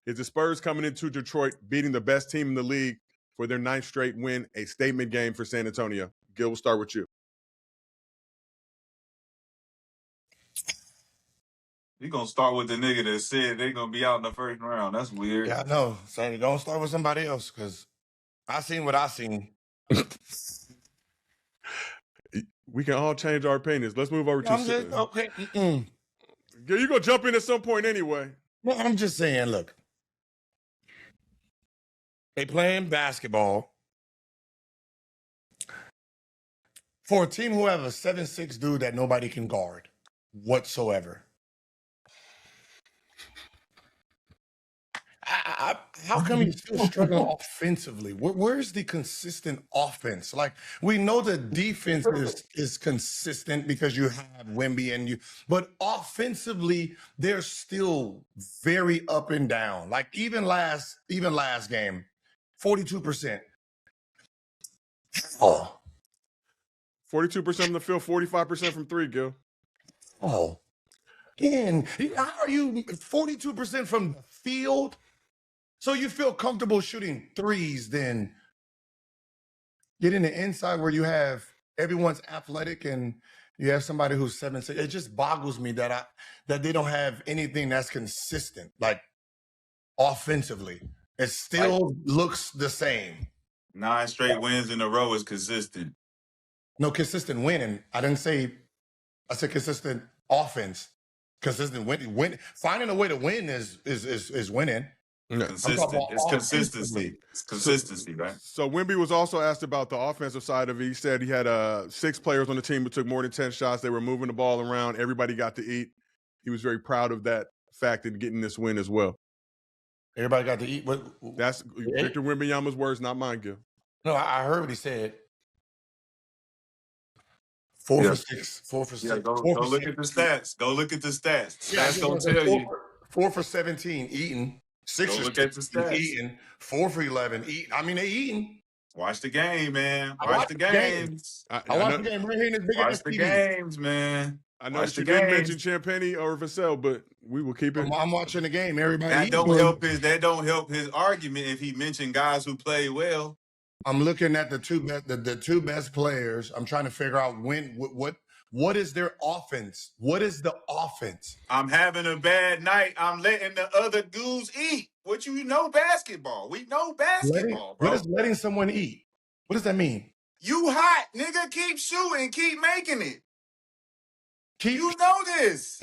Is the Spurs coming into Detroit beating the best team in the league for their 9th straight win, a statement game for San Antonio? Gil, we'll start with you. You're going to start with the nigga that said they're going to be out in the first round. That's weird. Yeah, I know. So don't start with somebody else because I seen what I seen. We can all change our opinions. Let's move over to okay. Gil, you're going to jump in at some point anyway. No, I'm just saying, look. They playing basketball for a team who have a 7'6" dude that nobody can guard whatsoever. How come you're still struggling offensively? Where's the consistent offense? Like, we know the defense is consistent because you have Wemby but offensively, they're still very up and down. Like even last game, 42%. Oh. 42% from the field, 45% from three, Gil. Oh. And how are you 42% from the field? So you feel comfortable shooting threes, then get in the inside where you have everyone's athletic and you have somebody who's 7'6". It just boggles me that they don't have anything that's consistent, like offensively. It still looks the same. 9 straight wins in a row is consistent. No, consistent winning. I said consistent offense. Consistent win. Finding a way to win is winning. Consistent. It's consistency. It's consistency, right? So Wemby was also asked about the offensive side of it. He said he had 6 players on the team who took more than 10 shots. They were moving the ball around. Everybody got to eat. He was very proud of that fact and getting this win as well. Everybody got to eat. That's Victor Wembanyama's words, not mine, Gil. No, I heard what he said. 4 for 6. 4 for 6. Yeah, go look at the stats. Go look at the stats. Stats don't tell you. 4 for 17 eating. 6 Go look at the stats. Eating. 4 for 11 eating. I mean, they eating. Watch the game, man. Watch the games. I watch the game right here in this big Watch the games, man. I know you didn't mention Champagny or Vassell, but we will keep it. I'm watching the game. Everybody. That don't help his argument if he mentioned guys who play well. I'm looking at the two best players. I'm trying to figure out what is their offense? What is the offense? I'm having a bad night. I'm letting the other dudes eat. What you know basketball. We know basketball, bro. What is letting someone eat? What does that mean? You hot, nigga. Keep shooting. Keep making it. You know this.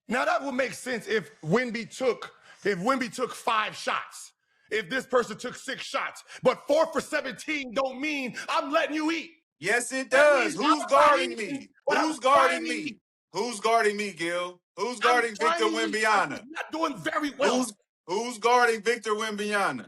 Now that would make sense if Wemby took 5 shots. If this person took 6 shots, but 4 for 17 don't mean I'm letting you eat. Yes, it does. Who's guarding me? Who's guarding me? Who's guarding me, Gil? Who's guarding Victor Wembanyama? Not doing very well. Who's guarding Victor Wembanyama?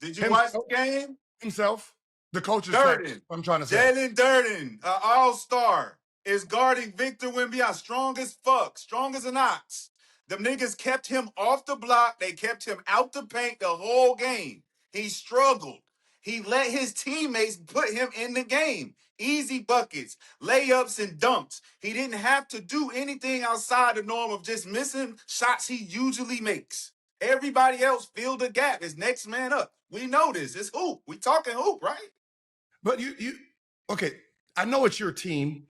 Did you watch the game? Himself. The coach's Durden. I'm trying to say. Jalen Durden, an all-star, is guarding Victor Wembanyama. Strong as fuck. Strong as an ox. Them niggas kept him off the block. They kept him out the paint the whole game. He struggled. He let his teammates put him in the game. Easy buckets, layups, and dunks. He didn't have to do anything outside the norm of just missing shots he usually makes. Everybody else filled the gap. Is next man up. We know this. It's hoop. We talking hoop, right? But okay, I know it's your team.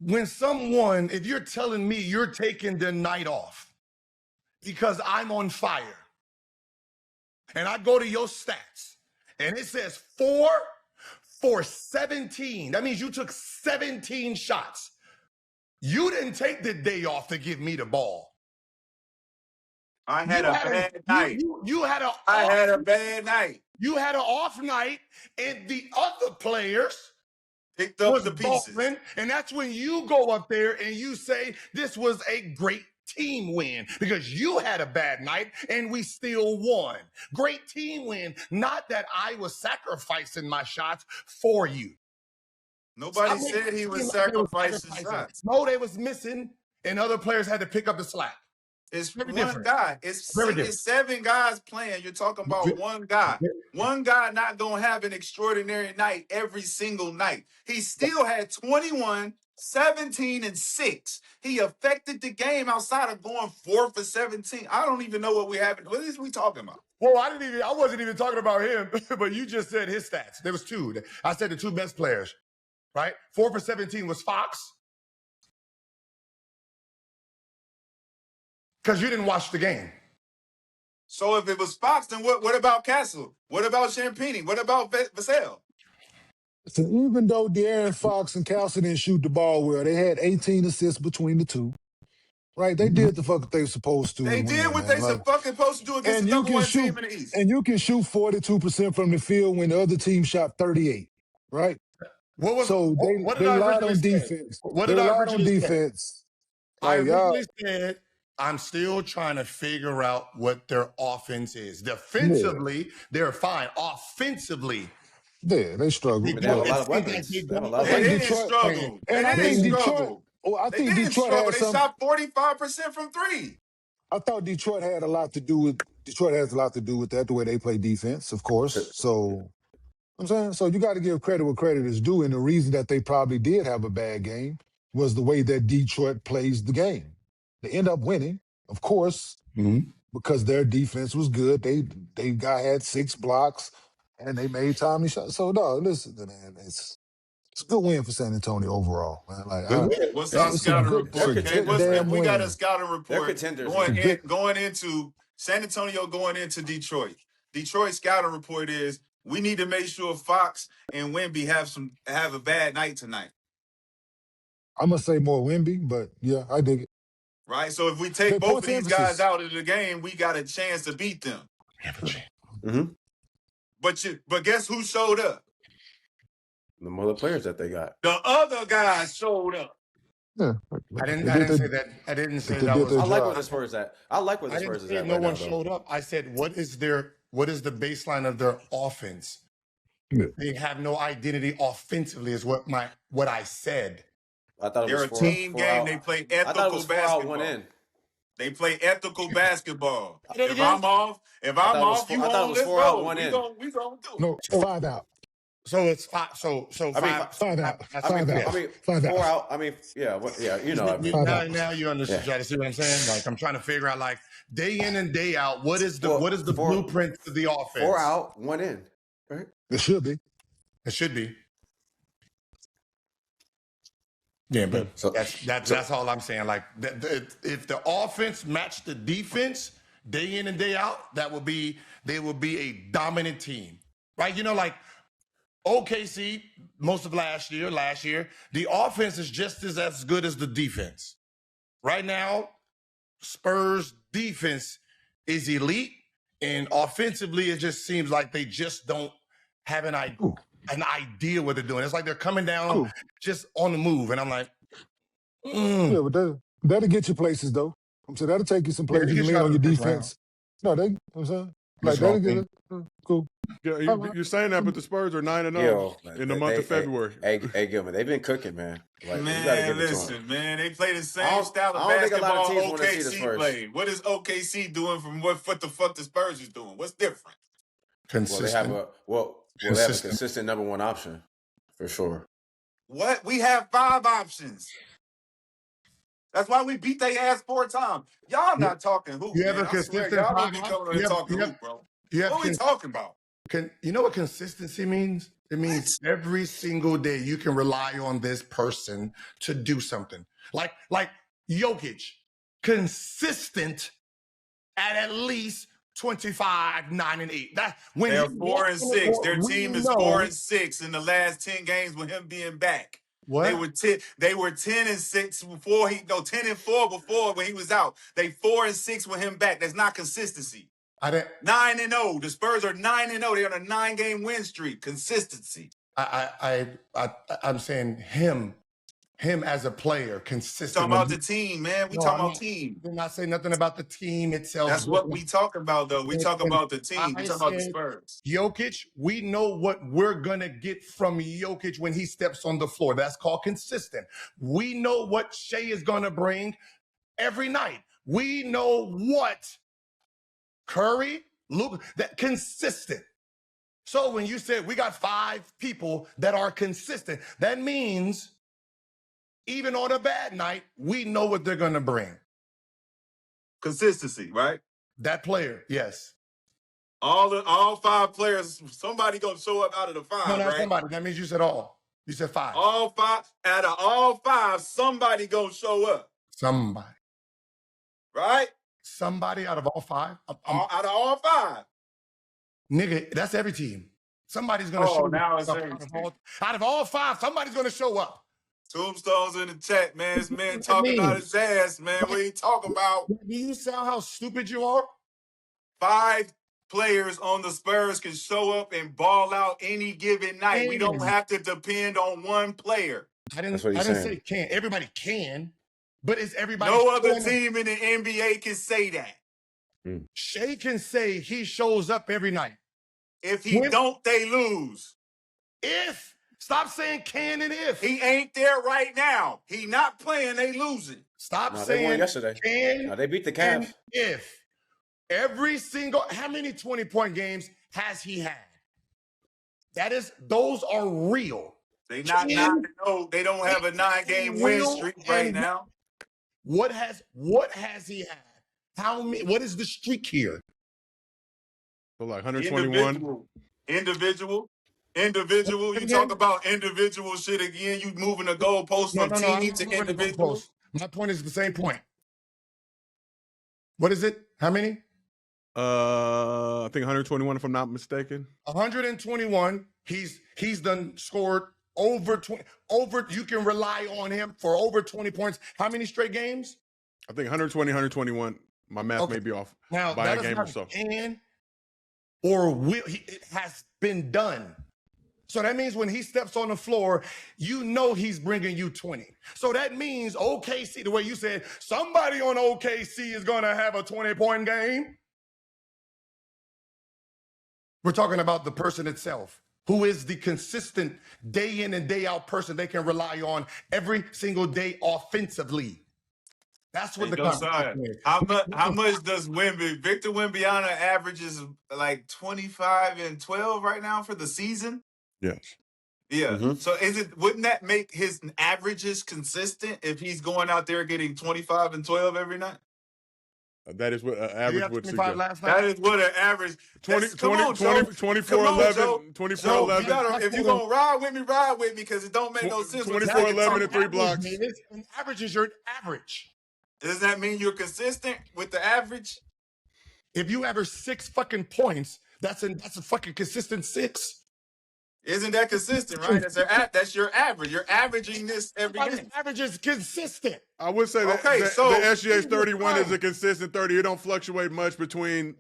If you're telling me you're taking the night off because I'm on fire, and I go to your stats, and it says 4 for 17, that means you took 17 shots. You didn't take the day off to give me the ball. I had a bad night. I had a bad night. You had an off night, and the other players picked up the pieces. Balling, and that's when you go up there and you say this was a great team win because you had a bad night and we still won. Great team win. Not that I was sacrificing my shots for you. Nobody said he was sacrificing shots. No, they was missing, and other players had to pick up the slack. It's one guy. It's 7 guys playing. You're talking about one guy. One guy not going to have an extraordinary night every single night. He still had 21, 17-6. He affected the game outside of going 4 for 17. I don't even know what we have. What is we talking about? Well, I wasn't even talking about him, but you just said his stats. There was two. I said the two best players, right? 4 for 17 was Fox. Because you didn't watch the game. So if it was Fox, then what about Castle? What about Champini? What about Vassell? So even though De'Aaron Fox and Castle didn't shoot the ball well, they had 18 assists between the two. Right? They did the fuck they were supposed to. They did what they fucking supposed to do against the number one team in the East. And you can shoot 42% from the field when the other team shot 38. Right? What did I relied originally on say? defense. What did I originally say? I Like, originally said, I'm still trying to figure out what their offense is. Defensively, they're fine. Offensively, yeah, they struggled. They have a lot of weapons. They didn't struggle. And I think Detroit. Oh, I think Detroit had They shot 45% from three. I thought Detroit had a lot to do with that, the way they play defense, of course. So I'm saying, so you got to give credit where credit is due, and the reason that they probably did have a bad game was the way that Detroit plays the game. They end up winning, of course, because their defense was good. They had 6 blocks and they made timely shots. So no, listen, man, it's a good win for San Antonio overall, man. Like, what's our scouting report? We got a scouting report. They're contenders. Going into San Antonio, going into Detroit. Detroit scouting report is we need to make sure Fox and Wemby have a bad night tonight. I'm gonna say more Wemby, but yeah, I dig it. Right? So if we take both of these guys out of the game, we got a chance to beat them. But guess who showed up? The other players that they got. The other guys showed up. Yeah, I didn't say that. I didn't say that was. I like where the Spurs at. I like where the Spurs is at. No one showed up. I said, what is the baseline of their offense? Yeah. They have no identity offensively, is what I said. I thought they're a team game. They play ethical basketball. They play ethical basketball. If I'm off, you on. Let's go. We gonna do it. No, 5 out. So it's 5. So 5 out. 5 out. 4 out. I mean, yeah, you know. Now you understand. Yeah. See what I'm saying? Like I'm trying to figure out, like day in and day out, what is the blueprint for the offense? 4 out, 1 in. Right? It should be. It should be. Yeah, but that's all I'm saying. Like, if the offense matched the defense day in and day out, they would be a dominant team, right? You know, like OKC most of last year, the offense is just as good as the defense. Right now, Spurs defense is elite, and offensively, it just seems like they just don't have an idea what they're doing. It's like they're coming down just on the move, and I'm like, yeah, but that'll get you places though. So that'll take you some places. You lean on your defense. No, I'm saying, like that'll get it. Cool. Yeah, you're saying that, but the Spurs are 9-0 in the month of February. Hey, Gilman, they've been cooking, man. Like, man, listen, man, they play the same style of basketball OKC played. What is OKC doing from what the fuck the Spurs is doing? What's different? Consistent. They have a consistent number one option for sure. What? We have 5 options. That's why we beat their ass 4 times. Y'all not talking hoop. You have a consistent. Y'all don't be coming to talk hoop, bro. What we talking about? You know what consistency means? It means every single day you can rely on this person to do something. Like Jokic, consistent at least 25, 9, and 8. That when they're 4 and 6. Their team is 4 and 6 in the last 10 games with him being back. What? They were 10 and 6 before 10 and 4 before when he was out. They 4 and 6 with him back. That's not consistency. 9-0. The Spurs are 9-0. They're on a 9-game win streak. Consistency. I'm saying him as a player, consistent. Talking about the team, man. We talking about team. We're not saying nothing about the team itself. That's what we talking about, though. We talking about the team. We talking about the Spurs. Jokic, we know what we're going to get from Jokic when he steps on the floor. That's called consistent. We know what Shea is going to bring every night. We know what Curry, Luke, that consistent. So when you said we got 5 people that are consistent, that means even on a bad night, we know what they're going to bring. Consistency, right? That player, yes. All 5 players, somebody gonna show up out of the 5, No, not right? somebody. That means you said all. You said 5. All 5, out of all 5, somebody gonna show up. Somebody. Right? Somebody out of all 5? Out of all 5. Nigga, that's every team. Somebody's going to show now up. it's every team. Out of all 5, somebody's going to show up. Tombstones in the chat, man. This man talking about his ass, man. What he talking about? Do you sound how stupid you are? 5 players on the Spurs can show up and ball out any given night. We don't have to depend on one player. I didn't say can. Everybody can, but is everybody? No other team in the NBA can say that. Shea can say he shows up every night. If he don't, they lose. Stop saying can and if. He ain't there right now. He not playing, they losing. Stop saying they won yesterday. Can. No, they beat the Cavs. If. How many 20-point games has he had? Those are real. They they don't have a 9-game win streak right now. What has he had? What is the streak here? So like 121. Individual. You talk about individual shit again. You moving the goalpost from team to individual. My point is the same point. What is it? How many? I think 121, if I'm not mistaken. 121. He's done scored over 20. You can rely on him for over 20 points. How many straight games? I think 120, 121. My math may be off now, by a game or so. It has been done. So that means when he steps on the floor, you know he's bringing you 20. So that means OKC, the way you said, somebody on OKC is going to have a 20-point game. We're talking about the person itself, who is the consistent day in and day out person they can rely on every single day offensively. That's what the conversation is. How much does Victor Wembanyama averages like 25 and 12 right now for the season? Yes. Yeah. Mm-hmm. So wouldn't that make his averages consistent if he's going out there getting 25 and 12 every night? That is what an average would suggest. That is what an average. 24, 11, 24, 11. If you're going to ride with me because it don't make no sense. 24, 11 and 3 blocks. An average is your average. Does that mean you're consistent with the average? If you average 6 fucking points, that's a fucking consistent 6. Isn't that consistent, right? That's your average. You're averaging this every game. Average is consistent. I would say that the SGA's 31 is a consistent 30. It don't fluctuate much between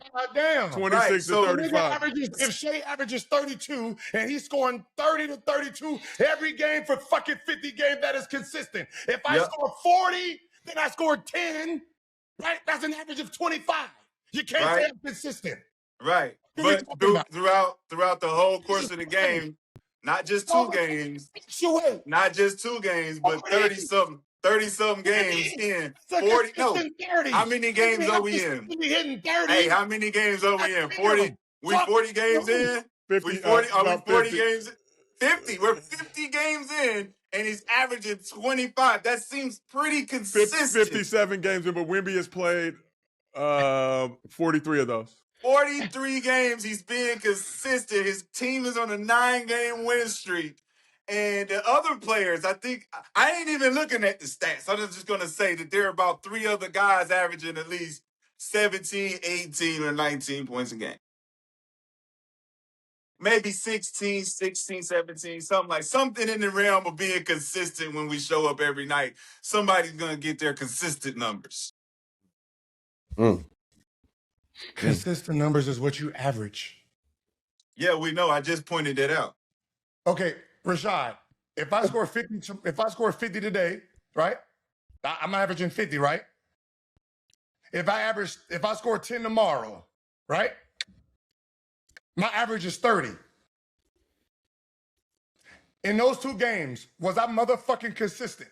26 to 35. If Shea averages 32 and he's scoring 30 to 32 every game for fucking 50 games, that is consistent. If I score 40, then I score 10, right? That's an average of 25. You can't say I'm consistent. Right. But throughout the whole course of the game, not just 2 games, but 30-something games in. 40. No. How many games are we in? Hey, how many games are we in? 40. We 40 games in? 50. Are we 40 games in? 50. We're 50 games in, and he's averaging 25. That seems pretty consistent. 57 games in, but Wemby has played 43 of those. 43 games, he's being consistent. His team is on a 9-game win streak. And the other players, I ain't even looking at the stats. I'm just going to say that there are about 3 other guys averaging at least 17, 18, or 19 points a game. Maybe 16, 17, something in the realm of being consistent when we show up every night. Somebody's going to get their consistent numbers. Consistent numbers is what you average. Yeah, we know. I just pointed that out. Okay, Rashad, if I score 50 today, right? I'm averaging 50, right? If I score 10 tomorrow, right? My average is 30. In those 2 games, was I motherfucking consistent?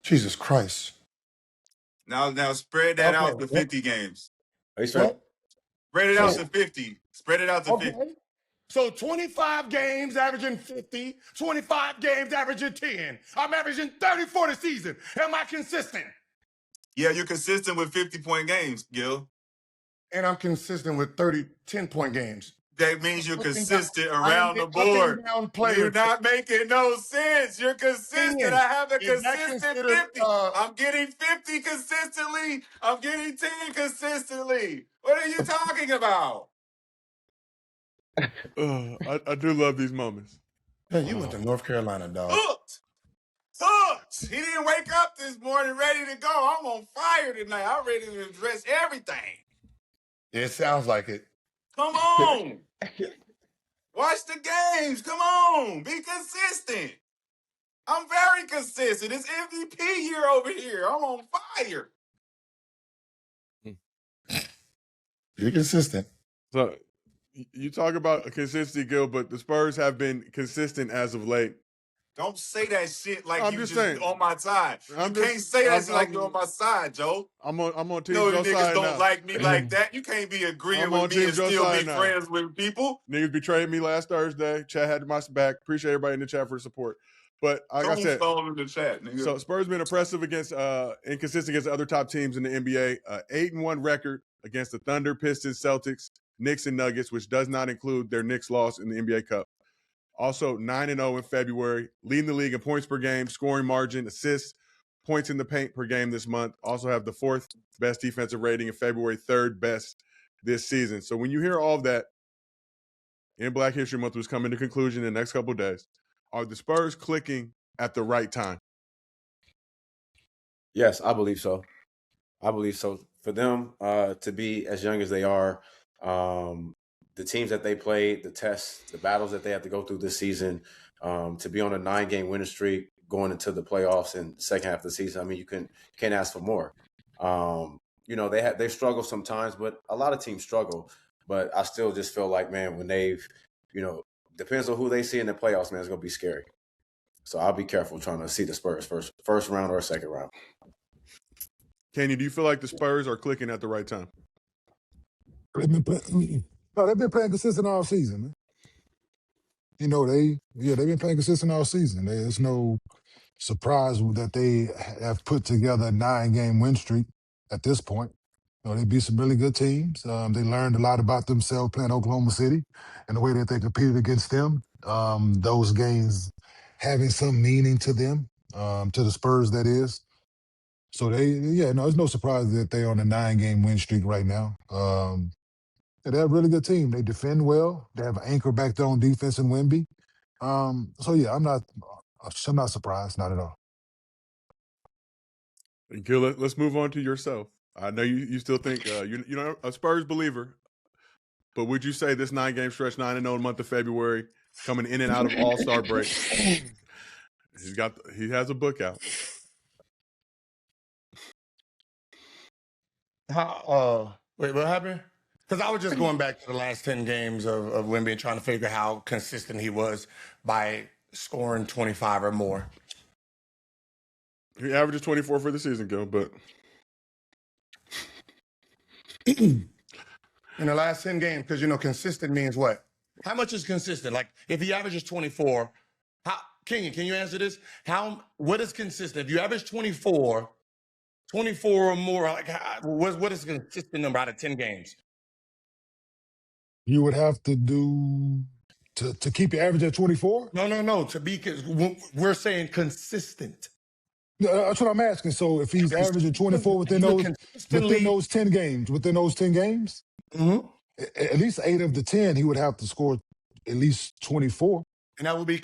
Jesus Christ. Now spread that out to 50 games. Are you sure? Spread it out to 50. Spread it out to 50. So 25 games averaging 50, 25 games averaging 10. I'm averaging 30 for the season. Am I consistent? Yeah, you're consistent with 50-point games, Gil. And I'm consistent with 10-point games. That means you're consistent I around the board. You're not making no sense. You're consistent. I have a consistent 50. I'm getting 50 consistently. I'm getting 10 consistently. What are you talking about? I do love these moments. Hey, you went to North Carolina, dog. Hooked. Hooked. He didn't wake up this morning ready to go. I'm on fire tonight. I'm ready to address everything. It sounds like it. Come on. Watch the games. Come on. Be consistent. I'm very consistent. It's MVP year over here. I'm on fire. You're consistent. So you talk about a consistency, Gil, but the Spurs have been consistent as of late. Don't say that shit like I'm you just just saying. on my side. You can't say that shit like you're on my side, Joe. I'm on Team No, Joe's niggas side don't now. like me like that. You can't be agreeing with me and still be friends with people. Niggas betrayed me last Thursday. Chat had my back. Appreciate everybody in the chat for the support. But like I said, in the chat, nigga. So Spurs been impressive against inconsistent against the other top teams in the NBA. 8-1 record against the Thunder, Pistons, Celtics, Knicks, and Nuggets, which does not include their Knicks loss in the NBA Cup. Also 9-0 in February, leading the league in points per game, scoring margin, assists, points in the paint per game this month. Also have the 4th best defensive rating in February, 3rd best this season. So when you hear all of that in Black History Month, was coming to conclusion in the next couple of days, are the Spurs clicking at the right time? Yes, I believe so. I believe so. For them to be as young as they are, the teams that they played, the tests, the battles that they have to go through this season, to be on a 9-game winning streak going into the playoffs in the second half of the season, I mean, you can't ask for more. They struggle sometimes, but a lot of teams struggle. But I still just feel like, man, when they've, depends on who they see in the playoffs, man, it's going to be scary. So I'll be careful trying to see the Spurs first round or second round. Kenny, do you feel like the Spurs are clicking at the right time? They've been playing consistent all season, man. They've been playing consistent all season. There's no surprise that they have put together a 9-game win streak at this point. They beat some really good teams. They learned a lot about themselves playing Oklahoma City and the way that they competed against them. Those games having some meaning to them, to the Spurs, that is. So it's no surprise that they're on a 9-game win streak right now. They're a really good team. They defend well. They have an anchor back there on defense in Wemby. I'm not surprised, not at all. Gil, let's move on to yourself. I know you still think you're a Spurs believer, but would you say this 9-game stretch, 9-0 month of February, coming in and out of All-Star break, he has a book out. Wait, what happened? Because I was just going back to the last 10 games of Wemby and trying to figure how consistent he was by scoring 25 or more. He averages 24 for the season, Gil, but in the last 10 games, because consistent means what? How much is consistent? Like if he averages 24, can you answer this? What is consistent? If you average 24 or more, like what is a consistent number out of 10 games? You would have to do to keep your average at 24? No. To be, we're saying consistent. That's what I'm asking. So if he's averaging 24 within those 10 games, mm-hmm. At least 8 of the 10, he would have to score at least 24. And that would be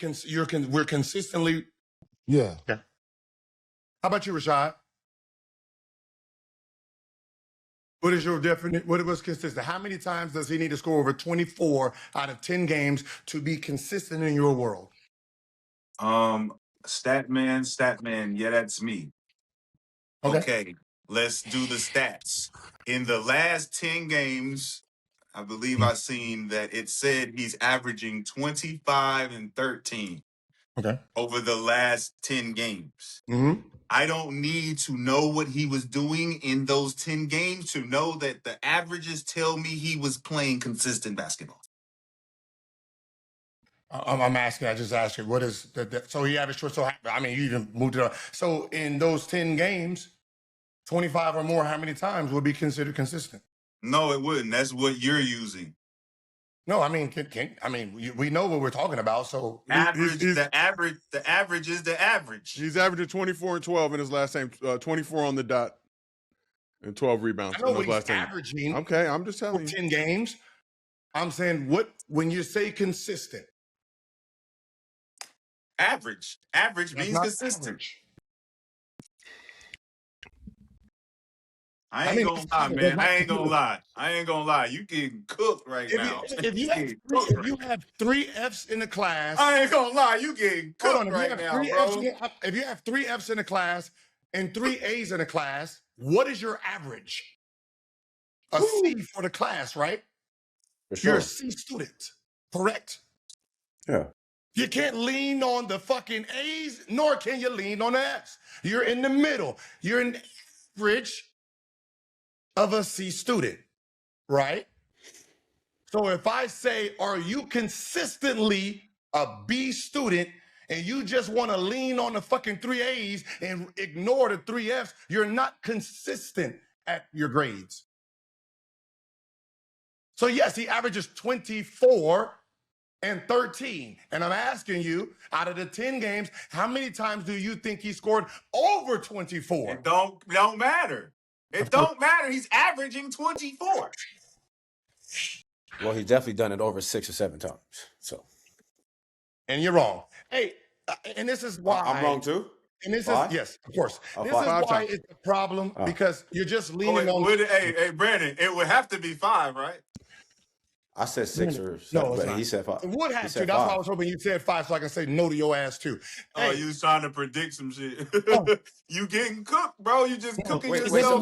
we're consistently. Yeah. Okay. How about you, Rashad? What is your definition? What was consistent? How many times does he need to score over 24 out of 10 games to be consistent in your world? Statman. Yeah, that's me. Okay, let's do the stats. In the last 10 games, I believe I seen that it said he's averaging 25 and 13. Okay. Over the last 10 games. Mm-hmm. I don't need to know what he was doing in those 10 games to know that the averages tell me he was playing consistent basketball. I'm asking. I just asked you. What is the so he averaged? So I mean, you even moved it up. So in those 10 games, 25 or more, how many times would be considered consistent? No, it wouldn't. That's what you're using. No, I mean, we know what we're talking about. So Average. he's- The average is the average. He's averaging 24 and 12 in his last game, 24 on the dot and 12 rebounds I know in what his he's last 10. averaging. Okay, I'm just For telling you. 10 games. I'm saying when you say consistent, Average. Average that's means not consistent. average. I ain't gonna lie, man. I ain't gonna lie. You getting cooked right now. If you have three F's in the class, I ain't gonna lie. You getting hold cooked on. right now, bro. If you have three F's in the class and three A's in the class, what is your average? A C for the class, right? For sure. You're a C student, correct? Yeah. You can't lean on the fucking A's, nor can you lean on the F's. You're in the middle. You're an average of a C student, right? So if I say, are you consistently a B student and you just want to lean on the fucking three A's and ignore the three F's, you're not consistent at your grades. So yes, he averages 24 and 13. And I'm asking you, out of the 10 games, how many times do you think he scored over 24? It don't matter. It don't matter. He's averaging 24. Well, he's definitely done it over 6 or 7 times. So. And you're wrong. Hey, and this is why I'm wrong too? And this Five? is yes, of course. Oh, this five. is Five why times. it's a problem because you're just leaning on. Hey, Brandon, it would have to be 5, right? I said 6 or 7, No, it's but not. he said 5. It would He have to. said That's why I 5. was hoping you said 5 so I can say no to your ass too. Oh, Hey, you was trying to predict some shit. Oh. You getting cooked, bro. You just cooking Wait, yourself.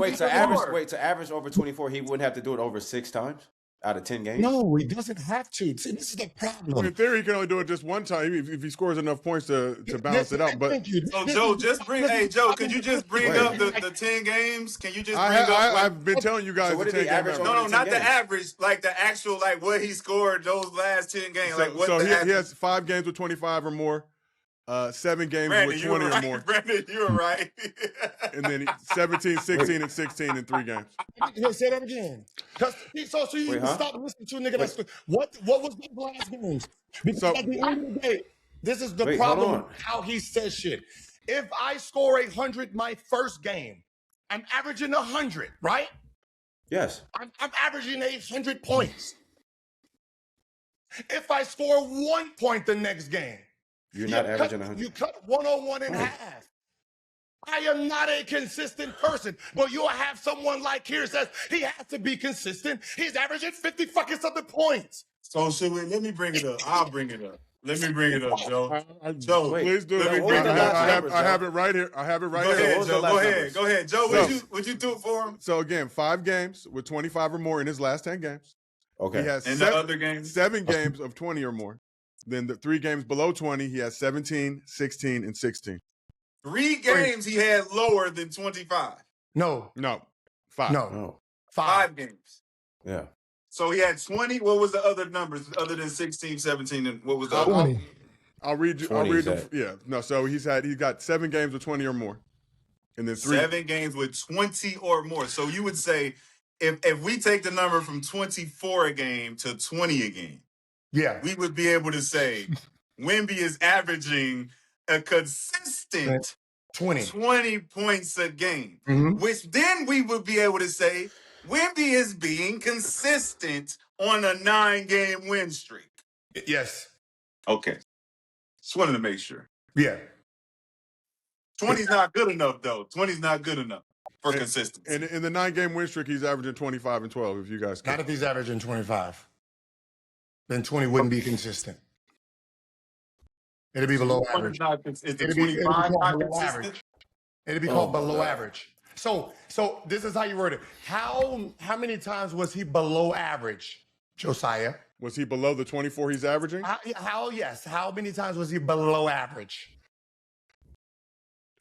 to average over 24, he wouldn't have to do it over 6 times out of 10 games? no, he doesn't have to. See, this is the In problem. theory, he can only do it just one time if he scores enough points to balance it out. But Thank you. So This Joe, is- just bring. this Hey is- Joe, could you just bring Wait. up the 10 games? Can you just bring up? I've been telling you guys So what the did he 10 game average average. No, over not 10 the games? average, like the actual, like what he scored those last 10 games. Like what So the he average. has 5 games with 25 or more, 7 games Brandon, with you were 20 or right. more, Brandon, you were right. and then 17, 16, and 16 in 3 games. Say that again. So you Wait, huh? stop listening to a nigga like what was those last games? Because So- at the end of the day, this is the Wait, hold problem on. with how he says shit. If I score 100 my first game, I'm averaging 100, right? Yes. I'm averaging 800 points. If I score 1 point the next game, You're not averaging 100. You cut 101 in half. I am not a consistent person, but you'll have someone like here says he has to be consistent. He's averaging 50 fucking something points. So should we? Let me bring it up. I'll bring it up. Let me bring it up, Joe. Joe, Wait, Please do. let me I, bring it up. I have it right here. I have it right Go here. ahead, What was the Joe. last Go ahead. numbers? Go ahead, Joe. So- Would you do it for him? So again, 5 games with 25 or more in his last 10 games. Okay. He has And the other games? 7 games of 20 or more. Then the 3 games below 20, he has 17, 16, and 16. 3 games he had lower than 25. No, No, 5. no, Oh, 5 games. yeah. So he had 20. What was the other numbers other than 16, 17, and what was the other? 20. I'll read you. 20 I'll read is them. that. Yeah, no. So he got 7 games with 20 or more, and then 3. 7 games with 20 or more. So you would say if we take the number from 24 a game to 20 a game, yeah, we would be able to say Wemby is averaging a consistent 20. 20 points a game, Mhm. which then we would be able to say Wemby is being consistent on a 9-game win streak. Yes, Okay. Just wanted to make sure. yeah. 20's not good enough, though. 20's not good enough for And- consistency. And in the 9-game win streak, he's averaging 25 and 12. If you guys Not can. if he's averaging 25. Then 20 wouldn't be consistent. It'd be below average. Is the It'd be 25 called not below consistent? average. It'd be called my below God. average. So this is how you word it. How many times was he below average, Josiah? Was he below the 24 he's averaging? Yes. How many times was he below average?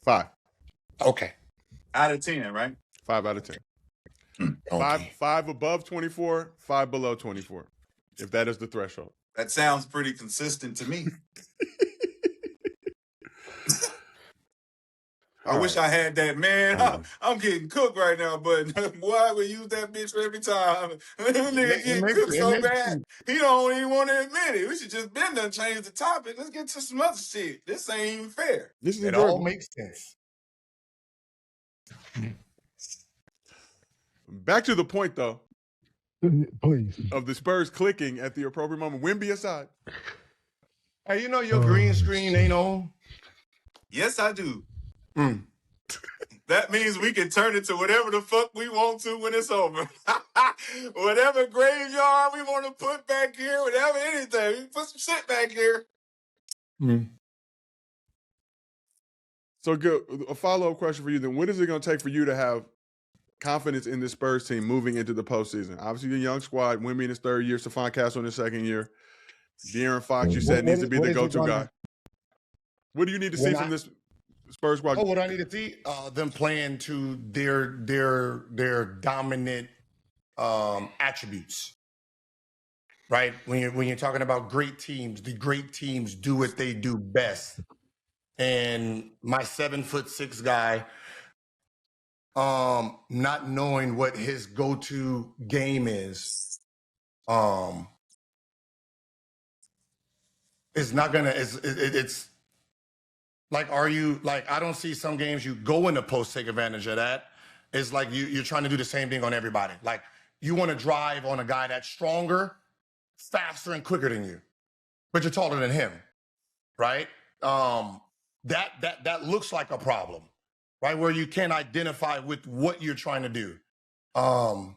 5. Okay. Out of 10, right? 5 out of 10. Okay. 5 above 24, 5 below 24. If that is the threshold. That sounds pretty consistent to me. I All wish right. I had that, man. I'm getting cooked right now, but boy, I would use that bitch every time. Nigga getting cooked so bad, he don't even want to admit it. We should just been done change the topic. Let's get to some other shit. This ain't even fair. This is It all enjoyable. makes sense. Back to the point, though, Please. of the Spurs clicking at the appropriate moment. Wemby aside. Hey, you know your green screen ain't on? Yes, I do. Mm. That means we can turn it to whatever the fuck we want to when it's over. Whatever graveyard we want to put back here, whatever anything. We can put some shit back here. Mm. So, good. A follow-up question for you then. What is it going to take for you to have confidence in the Spurs team moving into the postseason? Obviously, the young squad, Wemby in his third year, Stephon Castle in his second year. De'Aaron Fox, you said, needs to be the go-to guy. What do you need to see from this Spurs squad? Oh, what I need to see? Them playing to their dominant attributes. Right? When you're talking about great teams, the great teams do what they do best. And my 7'6" guy, not knowing what his go-to game is, it's not gonna. It's like, are you like? I don't see some games you go in the post, take advantage of that. It's like you're trying to do the same thing on everybody. Like you want to drive on a guy that's stronger, faster, and quicker than you, but you're taller than him, right? That looks like a problem, right? Where you can't identify with what you're trying to do. Well,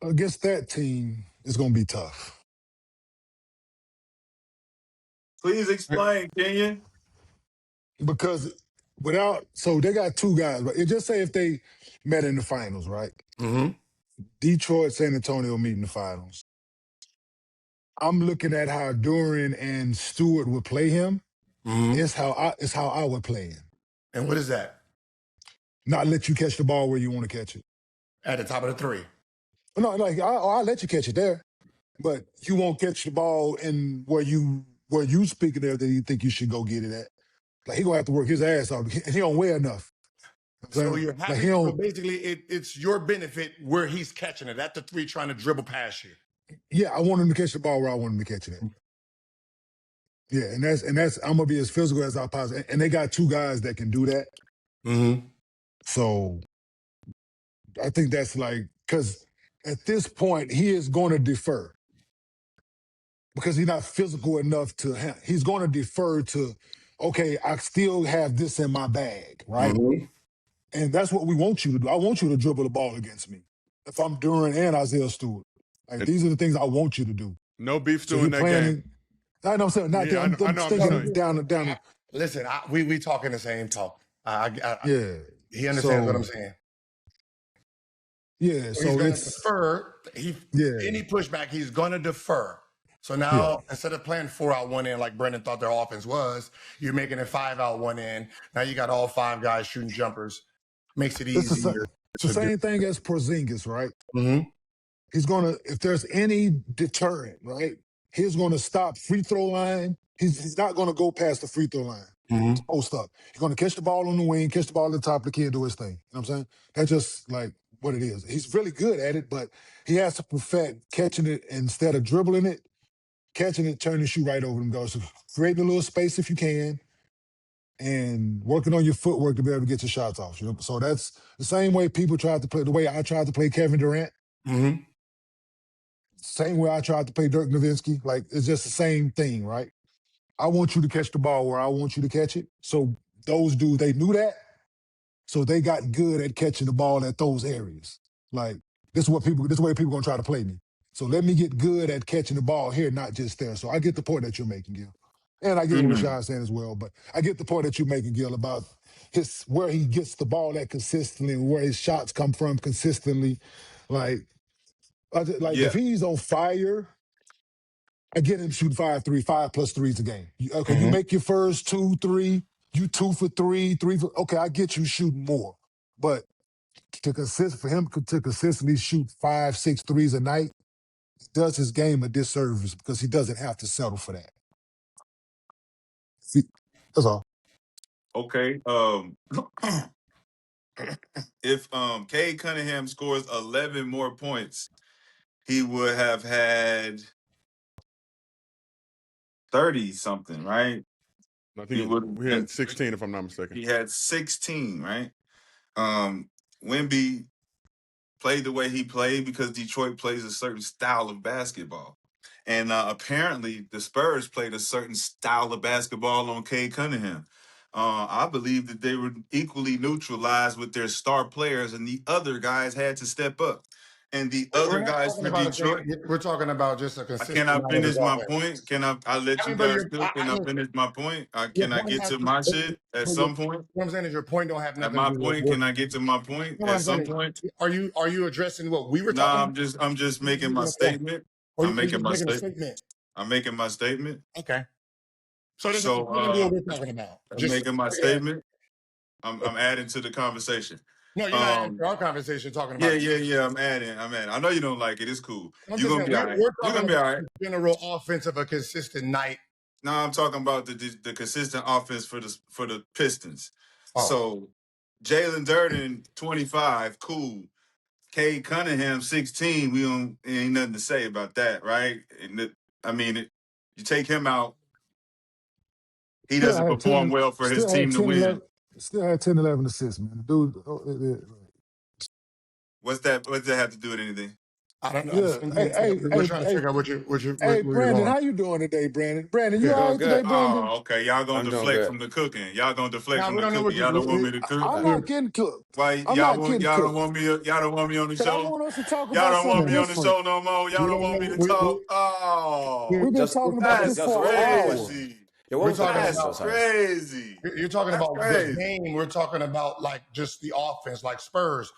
against that team, it's going to be tough. Please explain, Kenyon. Because so they got two guys, right? Just say if they met in the finals, right? Mm-hmm. Detroit, San Antonio meet in the finals. I'm looking at how Duran and Stewart would play him. Mm-hmm. It's how I would play him. And what is that? Not let you catch the ball where you want to catch it. At the top of the three. No, like I'll let you catch it there, but you won't catch the ball in where you speaking there that you think you should go get it at. Like he gonna have to work his ass off. He don't wear enough. So you're happy. So basically, it's your benefit where he's catching it at the three, trying to dribble past you. Yeah, I want him to catch the ball where I want him to catch it at. Yeah, and that's I'm gonna be as physical as I possibly. And they got two guys that can do that. Mm-hmm. So I think that's like, because at this point he is going to defer because he's not physical enough to. He's going to defer to. Okay, I still have this in my bag, right? Mm-hmm. And that's what we want you to do. I want you to dribble the ball against me. If I'm Duran and Isaiah Stewart, like these are the things I want you to do. No beef stew in that game. I know I'm saying not Yeah, I'm thinking down. Listen, we talking the same talk. Yeah, he understands what I'm saying. Yeah, so he's gonna it's defer. Any pushback, he's gonna defer. So now instead of playing 4 out 1 in like Brendan thought their offense was, you're making it 5 out 1 in. Now you got all 5 guys shooting jumpers. Makes it easier. It's the same thing as Porzingis, right? Mm-hmm. He's gonna, if there's any deterrent, right? He's gonna stop free throw line. He's not gonna go past the free throw line. Mm-hmm. Post up. He's gonna catch the ball on the wing, catch the ball at the top of the key and do his thing. You know what I'm saying? That's just like what it is. He's really good at it, but he has to perfect catching it instead of dribbling it, catching it, turning the shoe right over them goes. So creating a little space if you can, and working on your footwork to be able to get your shots off. You know, so that's the same way people tried to play. The way I tried to play Kevin Durant. Mm-hmm. Same way I tried to play Dirk Nowitzki. Like it's just the same thing, right? I want you to catch the ball where I want you to catch it. So those dudes, they knew that. So they got good at catching the ball at those areas. Like this is the way people gonna try to play me. So let me get good at catching the ball here, not just there. So I get the point that you're making, Gil. And I get what Rashad's saying as well, but I get the point that you're making, Gil, about where he gets the ball at consistently and where his shots come from consistently. Like if he's on fire, I get him shooting 5 plus threes a game. You make your first 2, 3, you 2 for 3, 3 for, okay, I get you shooting more. But for him to consistently shoot 5, 6 threes a night, does his game a disservice because he doesn't have to settle for that. See, that's all. Okay. If Cade Cunningham scores 11 more points, he would have had 30 something, right? I He think would. we had 16, if I'm not mistaken. He had 16, right? Wemby played the way he played because Detroit plays a certain style of basketball. And apparently the Spurs played a certain style of basketball on Cade Cunningham. I believe that they were equally neutralized with their star players, and the other guys had to step up. And the other guys for Detroit. We're talking about just a consistent. Can I finish my point? Can I let you guys cook? Can I finish my point? Can I get to my shit at some point? What I'm saying is your point don't have At nothing my to do point, with. can I get to my point at some point? Are you addressing what we were No, talking? I'm just making my statement. I'm making my statement. I'm making my statement. Okay. So this So, is what we're talking about. I'm making my statement. I'm adding to the conversation. No, you're not adding to our conversation talking about. Yeah. I'm adding. I know you don't like it. It's cool. You're gonna be all right. We're You're talking gonna be all about right. general offense of a consistent night. No, I'm talking about the consistent offense for the Pistons. Oh. So Jalen Durden 25, cool. Cade Cunningham 16. We don't ain't nothing to say about that, right? You take him out, he doesn't perform well for his team to win. Still had 10, 11 assists, man. Dude, What's that have to do with anything? I don't know. Yeah. We're trying to figure out what you. Hey, Brandon, how you doing today, Brandon? Brandon, you all right today, Brandon? Oh, okay. Y'all gonna deflect from the cooking. Y'all gonna deflect from the cooking. Y'all don't want me to cook. I'm not getting cooked. Why y'all don't want me on the show? I want us to talk y'all about don't want something me on the different. show no more. Y'all don't want me to talk. Oh, we've been talking about this for an hour. That's crazy. You're talking about the game. We're talking about like just the offense, like Spurs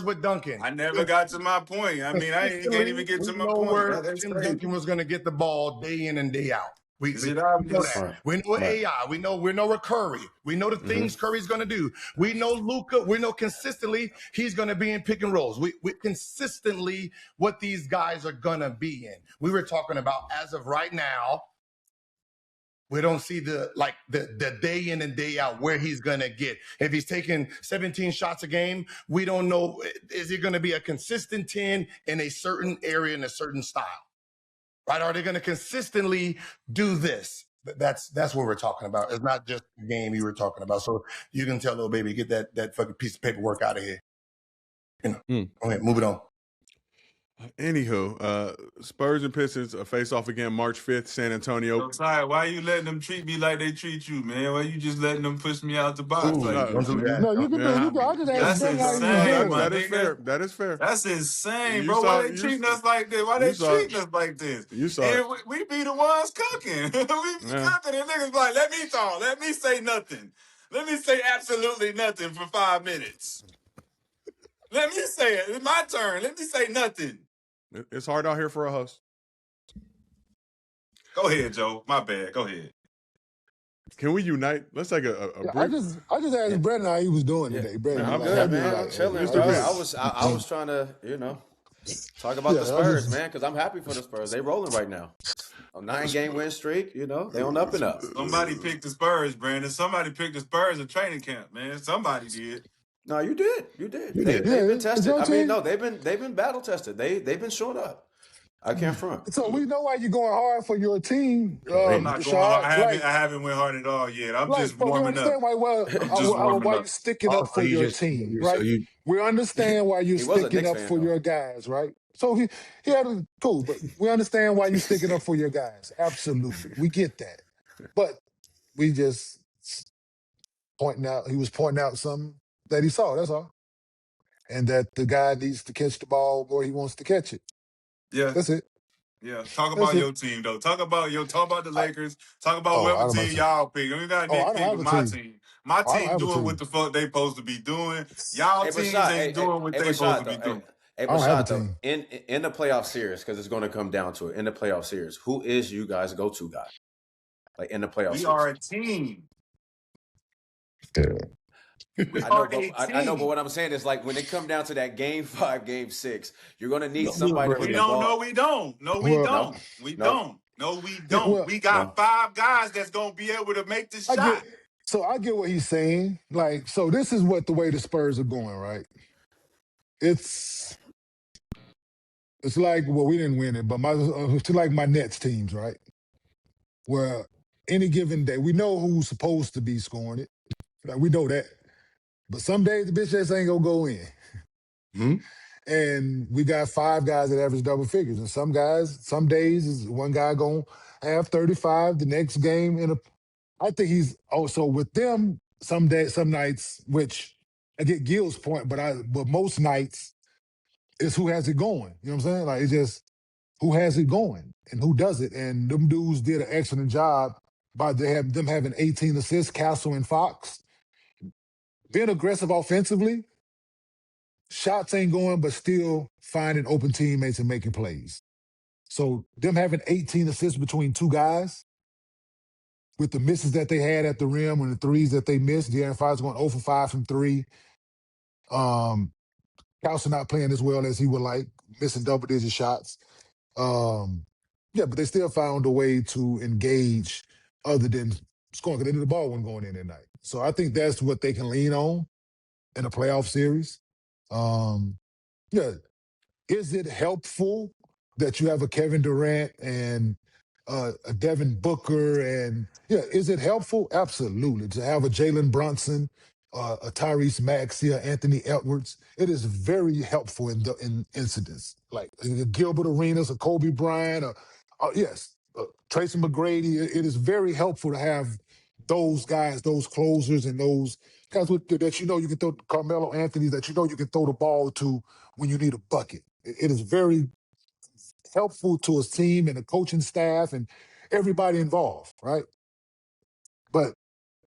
with Duncan. I never got to my point. I can't even get to my point. Where Tim Duncan was going to get the ball day in and day out. We know that. We know AI. We know we're Curry. We know the things Curry's going to do. We know Luka. We know consistently he's going to be in pick and rolls. We consistently what these guys are going to be in. We were talking about as of right now. We don't see the day in and day out where he's going to get. If he's taking 17 shots a game, we don't know. Is he going to be a consistent 10 in a certain area in a certain style? Right? Are they going to consistently do this? That's what we're talking about. It's not just the game you were talking about. So you can tell little baby, get that fucking piece of paperwork out of here. Okay, move it on. Anywho, Spurs and Pistons face off again March 5th, San Antonio. So, Ty, why you letting them treat me like they treat you, man? Why you just letting them push me out the box like this? No, you can do it. I just asked That's insane. That is fair. That's insane, bro. Why they treating us like this? Why they treating us like this? You saw it. We be the ones cooking. We be cooking, and niggas be like, let me talk. Let me say nothing. Let me say absolutely nothing for 5 minutes. Let me say it. It's my turn. Let me say nothing. It's hard out here for a host. Go ahead, Joe. My bad. Go ahead. Can we unite? Let's take a brief. I just asked Brandon how he was doing today. Brandon, I'm good, man. I'm chilling, bro. I was trying to, talk about the Spurs, man, because I'm happy for the Spurs. They rolling right now. A 9-game win streak, they on up and up. Somebody picked the Spurs, Brandon. Somebody picked the Spurs in training camp, man. Somebody did. No, you did. They've been tested. They've been battle tested. They've been showing up. I can't front. So we know why you're going hard for your team. I'm not going hard. I haven't went hard at all yet. I'm just warming up. Why you sticking up for your team, right? We understand why you're sticking up for your guys, right? So he had a cool, but we understand why you're sticking up for your guys. Absolutely, we get that. But we just he was pointing out something that he saw. That's all, and that the guy needs to catch the ball where he wants to catch it. Yeah, that's it. Yeah, talk about your team though. Talk about the Lakers. Talk about whatever team y'all pick. We got my team. My team doing what the fuck they supposed to be doing. Y'all teams ain't doing what they supposed to be doing. Hey, Bashad, though, in the playoff series, because it's going to come down to it, in the playoff series, who is you guys' go-to guy? Like in the playoff series. We are a team. Yeah. We I know, are but a I know, but team. what I'm saying is like when it come down to that game 5, game 6, you're gonna need No, somebody we'll with We the don't. ball. No, we don't. No, we Well, No, don't. We no, don't. No, we yeah, don't. well, We got no. 5 guys that's gonna be able to make the I get shot. I get what he's saying. Like, so this is what the way the Spurs are going, right? It's it's like, well, we didn't win it, but it's like my Nets teams, right? Where any given day, we know who's supposed to be scoring it. Like, we know that. But some days the bitch just ain't gonna go in. Hmm? And we got 5 guys that average double figures. And some guys, some days is one guy gonna have 35, the next game I think he's also with them some days, some nights, which I get Gil's point, but most nights is who has it going. You know what I'm saying? Like, it's just who has it going and who does it. And them dudes did an excellent job by them having 18 assists, Castle and Fox. Being aggressive offensively, shots ain't going, but still finding open teammates and making plays. So them having 18 assists between 2 guys with the misses that they had at the rim and the threes that they missed, De'Aaron Fox going 0 for 5 from 3. Kelsey not playing as well as he would like, missing double-digit shots. Yeah, but they still found a way to engage other than scoring because they knew the ball wasn't going in that night. So I think that's what they can lean on in a playoff series. Yeah, is it helpful that you have a Kevin Durant and a Devin Booker? And yeah, is it helpful? Absolutely. To have a Jalen Brunson, a Tyrese Maxey, Anthony Edwards, it is very helpful in incidents like Gilbert Arenas, a Kobe Bryant, yes, Tracy McGrady. It is very helpful to have those guys, those closers, and those guys that you can throw, Carmelo Anthony, that you can throw the ball to when you need a bucket. It is very helpful to his team and the coaching staff and everybody involved, right? But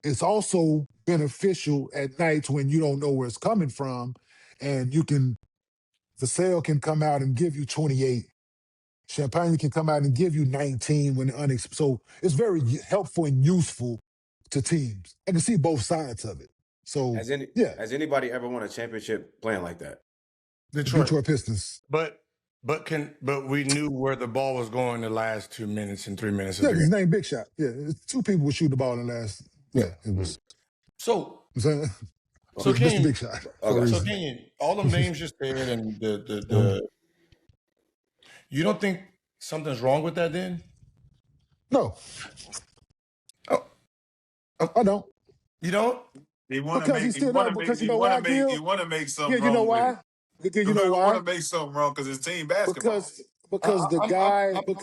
it's also beneficial at nights when you don't know where it's coming from, and Vassell can come out and give you 28. Champagne can come out and give you 19 when so it's very helpful and useful to teams. I can see both sides of it. So yeah, Has anybody ever won a championship playing like that? Detroit Pistons. But we knew where the ball was going the last 2 minutes and 3 minutes of Yeah, the his game. name Big Shot. Yeah, 2 people would shoot the ball in the last. Yeah, it was. So I'm saying, So Mr. Kenyon, Big Shot. so Kenyon, all the names just there and the you don't think something's wrong with that then? No, Oh, I don't. you don't? He want to Because make. he's He still want not. to make. Because you He know want why, to make. He Gil? want to make Yeah, something you know wrong with it. why? You know Want why? to make something wrong because it's team basketball. Because the I'm guy asking.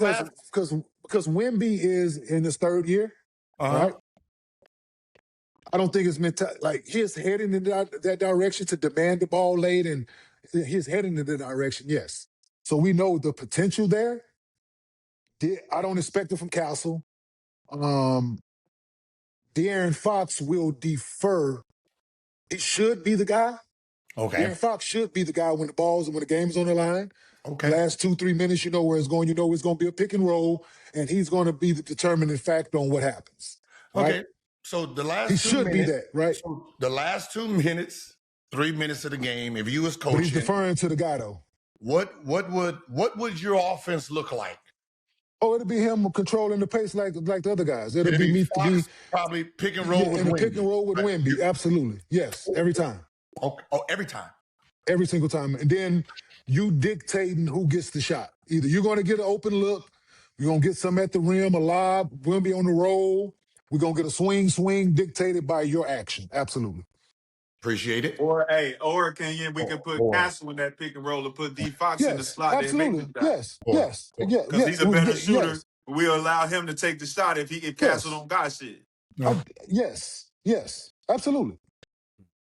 because Wemby is in his 3rd year, Uh-huh. right? I don't think it's meant to, like, he's heading in that direction to demand the ball late, and he's heading in the direction, yes. So we know the potential there. I don't expect it from Castle. De'Aaron Fox will defer. It should be the guy. Okay. De'Aaron Fox should be the guy when the game's on the line. Okay. Last 2-3 minutes, you know where it's going. You know it's going to be a pick and roll, and he's going to be the determining factor on what happens. Right? Okay. So the last He 2 should be minutes, that, right? so the last 2 minutes, 3 minutes of the game, if you was But he's coaching, deferring to the guy, though. what would your offense look like? Oh, it'll be him controlling the pace like the other guys. It'll be me to Fox, be probably pick and roll with in a Wemby. pick and roll with Right? Wemby. Absolutely. Yes, every time. Oh, every time. Every single time. And then you dictating who gets the shot. Either you're going to get an open look, you're going to get some at the rim, a lob, Wemby on the roll. We're going to get a swing dictated by your action. Absolutely. Appreciate it. Or we can put Castle in that pick and roll and put D Fox in the Yes, slot and make the absolutely. shot. Yes. Because he's a better shooter. We'll allow him to take the shot if Castle don't got shit. Yes, absolutely.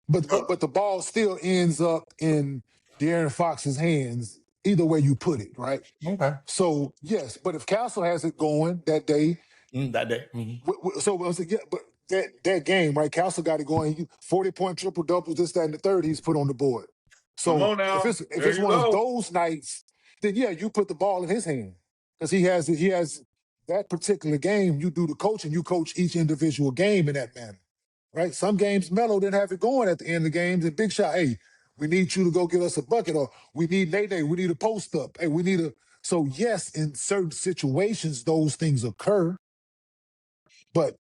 But the ball still ends up in De'Aaron Fox's hands, either way you put it, right? Okay. So, yes, but if Castle has it going that day, That day. Mm-hmm. so I was like, yeah, but that game, right? Castle got it going. 40-point triple doubles, this, that, and the third he's put on the board. So Come on now. if it's one of those nights, then yeah, you put the ball in his hand. Because he has that particular game, you do the coaching, you coach each individual game in that manner. right? Some games Melo didn't have it going at the end of the games. And Big Shot, hey, we need you to go give us a bucket, or we need Nene, we need a post up. Hey, we need a. So yes, in certain situations, those things occur. But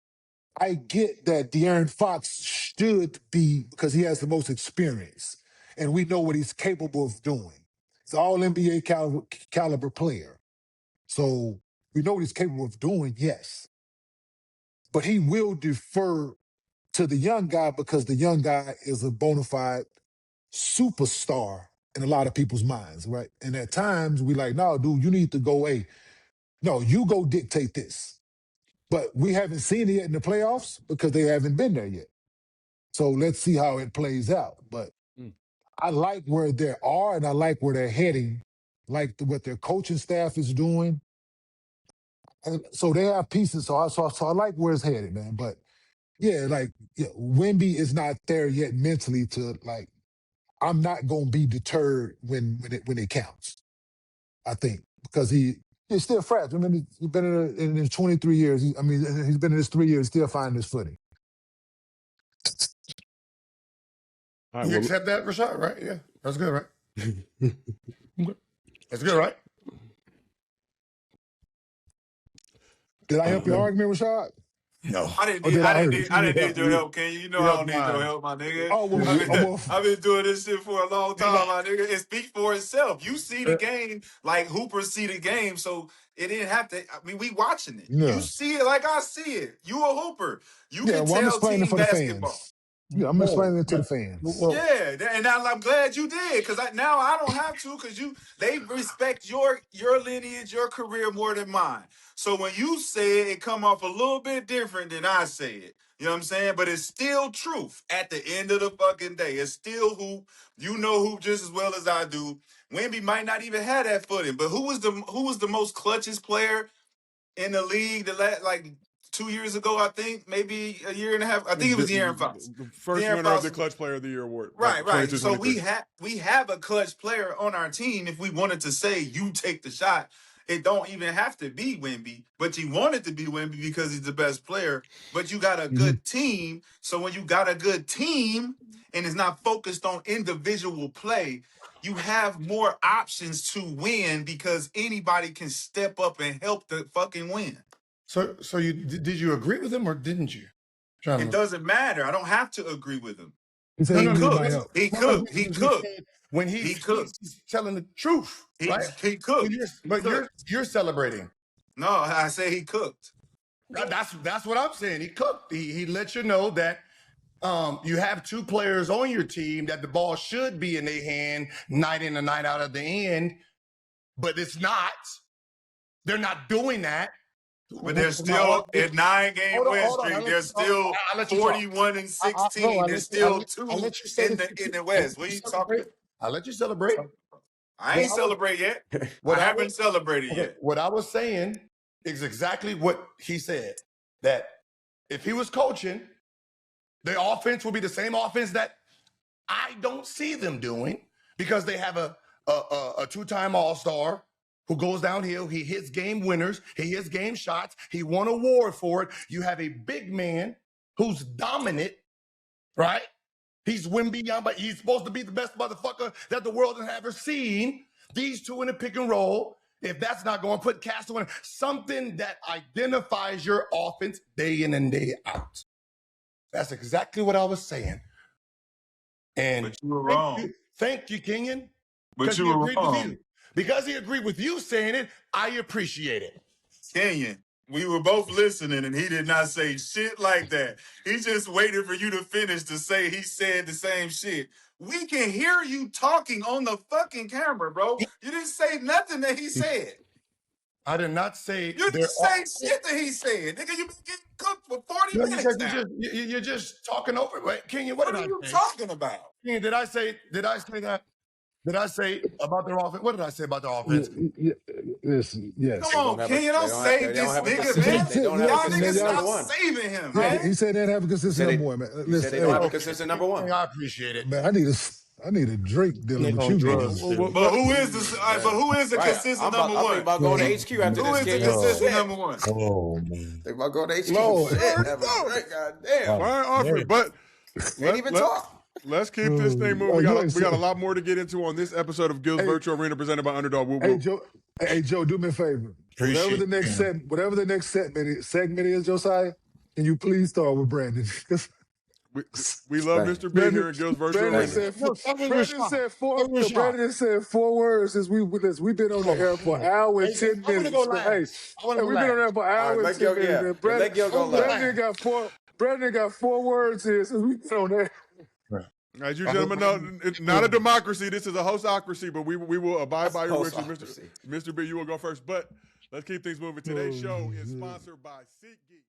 I get that De'Aaron Fox should be, because he has the most experience, and we know what he's capable of doing. He's an all NBA caliber player. So we know what he's capable of doing, yes. But he will defer to the young guy because the young guy is a bona fide superstar in a lot of people's minds, right? And at times we like, no, dude, you need to go, hey, no, you go dictate this. But we haven't seen it yet in the playoffs because they haven't been there yet. So let's see how it plays out. But I like where they are and I like where they're heading, like what their coaching staff is doing. And so they have pieces. So I like where it's headed, man. But yeah, Wemby is not there yet mentally to like. I'm not gonna be deterred when it counts. I think because he's still fresh. I mean, he's been in his 23 years. He's been in his 3 years, still finding his footing. All right, You accept that, Rashad? Right? Yeah, that's good, right? That's good, right? Did I help your argument, Rashad? No. I didn't need your help, Ken. You know I don't need mine. your help, my nigga. Oh, I've been doing this shit for a long time, my nigga. It speaks for itself. You see the game like Hooper see the game, so it didn't have to. I mean, we watching it. Yeah. You see it like I see it. You a Hooper. You can I'm tell explaining team for the basketball. fans. Yeah, I'm explaining it to the fans. Yeah, and I'm glad you did, because now I don't have to, because they respect your lineage, your career more than mine. So when you say it come off a little bit different than I say it. You know what I'm saying? But it's still truth at the end of the fucking day. It's still hoop. You know hoop just as well as I do. Wemby might not even have that footing, but who was the most clutchest player in the league like 2 years ago, I think, maybe a year and a half. I think it was De'Aaron Fox. First De'Aaron winner Fox. of the Clutch Player of the Year award. Right. So 22-23. we have a clutch player on our team. If we wanted to say you take the shot, it don't even have to be Wemby, but you want it to be Wemby because he's the best player. But you got a good team. So when you got a good team and it's not focused on individual play, you have more options to win because anybody can step up and help the fucking win. So did you agree with him or didn't you? It doesn't matter. I don't have to agree with him. He cooked. He cooked. When he speaks, he's telling the truth, right? He cooked. You're celebrating. No, I say he cooked. That's what I'm saying. He cooked. He let you know that you have two players on your team that the ball should be in their hand night in and night out at the end, but it's not. They're not doing that. But they're still in 9-game win streak. They're still 41-16. There's still two in the West. What are you talking about? I'll let you celebrate. I ain't celebrate yet. I haven't celebrated yet. What I was saying is exactly what he said. That if he was coaching, the offense will be the same offense that I don't see them doing because they have a two-time All-Star who goes downhill. He hits game winners. He hits game shots. He won an award for it. You have a big man who's dominant, right? He's Wembanyama. He's supposed to be the best motherfucker that the world has ever seen. These two in a pick and roll. If that's not going, put Castle in. Something that identifies your offense day in and day out. That's exactly what I was saying. And but you were wrong. Thank you, Kenyon. But you were wrong. Because he agreed with you saying it, I appreciate it. Kenyon, we were both listening, and he did not say shit like that. He just waited for you to finish to say he said the same shit. We can hear you talking on the fucking camera, bro. You didn't say nothing that he said. I did not say. You didn't say shit that he said. Nigga, you've been getting cooked for 40 minutes now. You're just talking over it. Wait, Kenyon, what are you talking about? Kenyon, did I say that? Did I say about their offense? What did I say about their offense? Yes. Come on, Kenyon, don't save this nigga, man. Y'all niggas stop saving him, man. He said they didn't have a consistent number one, man. He said they don't have a consistent number one. I appreciate it. Man, I need a drink dealing Nigga with on you drugs, niggas. dude. But who is the but who is the Right. consistent I'm number one? about going to HQ after Who this is the kid. consistent number one? Oh, man. Think about going to HQ. Lord. Shit, Already have a know. drink. God damn. Fine offering, but Ain't even talk. let's keep this thing moving. We you got ain't we got a say- lot more to get into on this episode of Gil's Hey. Virtual Arena presented by Underdog. Woo Hey woo. Joe, do me a favor. Appreciate Whatever the next segment is, Josiah, can you please start with Brandon? 'Cause We love Thank Mr. B Brandon- here in Gil's Virtual Brandon Arena. said four. That was Brandon Rashad. said four. That was So Brandon said 4 words since we've been on the air for an hour and 10 I want to minutes. go Hey, last. I want to go we've been on last. there for an All right, hour and let 10 Gil, minutes. yeah. And Brandon, Let Gil go last. Brandon got 4 words here since we've been on there. As you gentlemen know, it's not a democracy. This is a hostocracy, but we will abide by your wishes. Hostocracy. Mr. B, you will go first. But let's keep things moving. Today's show is sponsored by SeatGeek.